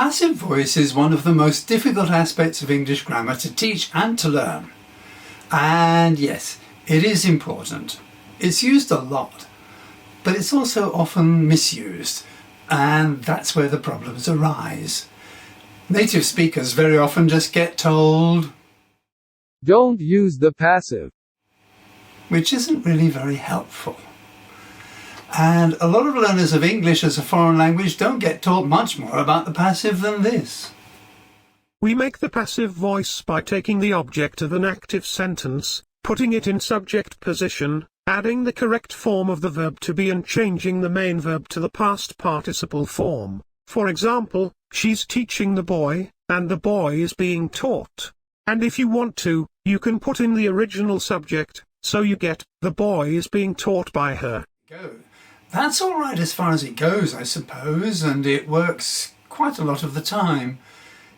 passive voice is one of the most difficult aspects of English grammar to teach and to learn. And yes, it is important. It's used a lot, but it's also often misused, and that's where the problems arise. Native speakers very often just get told, "Don't use the passive," which isn't really very helpful. And a lot of learners of English as a foreign language don't get taught much more about the passive than this. We make the passive voice by taking the object of an active sentence, putting it in subject position, adding the correct form of the verb to be and changing the main verb to the past participle form. For example, she's teaching the boy, and the boy is being taught. And if you want to, you can put in the original subject, so you get, the boy is being taught by her. That's all right as far as it goes, I suppose, and it works quite a lot of the time.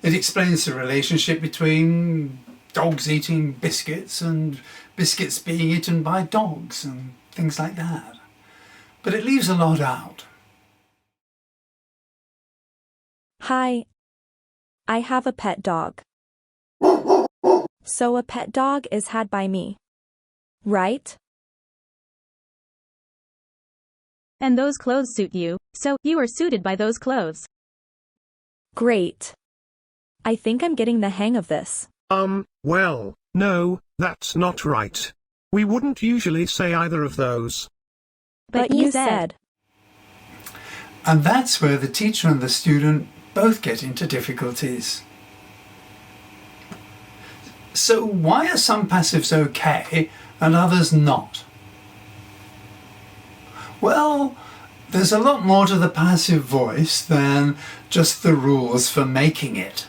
It explains the relationship between dogs eating biscuits and biscuits being eaten by dogs and things like that. But it leaves a lot out. Hi. I have a pet dog. So a pet dog is had by me, right? And those clothes suit you, so you are suited by those clothes. Great. I think I'm getting the hang of this. Well, no, that's not right. We wouldn't usually say either of those. But you said. And that's where the teacher and the student both get into difficulties. So why are some passives okay and others not? Well, there's a lot more to the passive voice than just the rules for making it.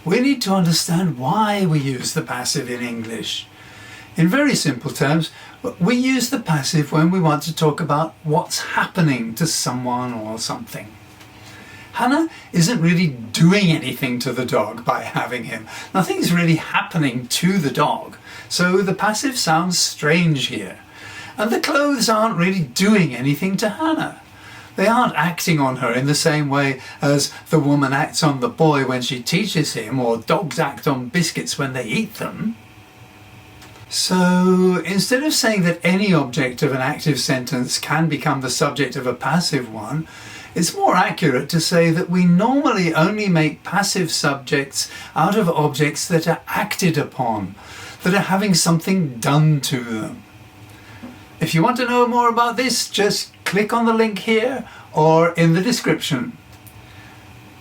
We need to understand why we use the passive in English. In very simple terms, we use the passive when we want to talk about what's happening to someone or something. Hannah isn't really doing anything to the dog by having him. Nothing's really happening to the dog, so the passive sounds strange here. And the clothes aren't really doing anything to Hannah. They aren't acting on her in the same way as the woman acts on the boy when she teaches him, or dogs act on biscuits when they eat them. So instead of saying that any object of an active sentence can become the subject of a passive one, it's more accurate to say that we normally only make passive subjects out of objects that are acted upon, that are having something done to them. If you want to know more about this, just click on the link here or in the description.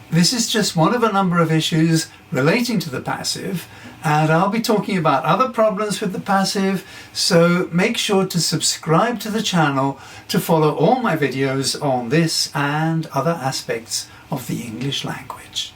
This is just one of a number of issues relating to the passive, and I'll be talking about other problems with the passive, so make sure to subscribe to the channel to follow all my videos on this and other aspects of the English language.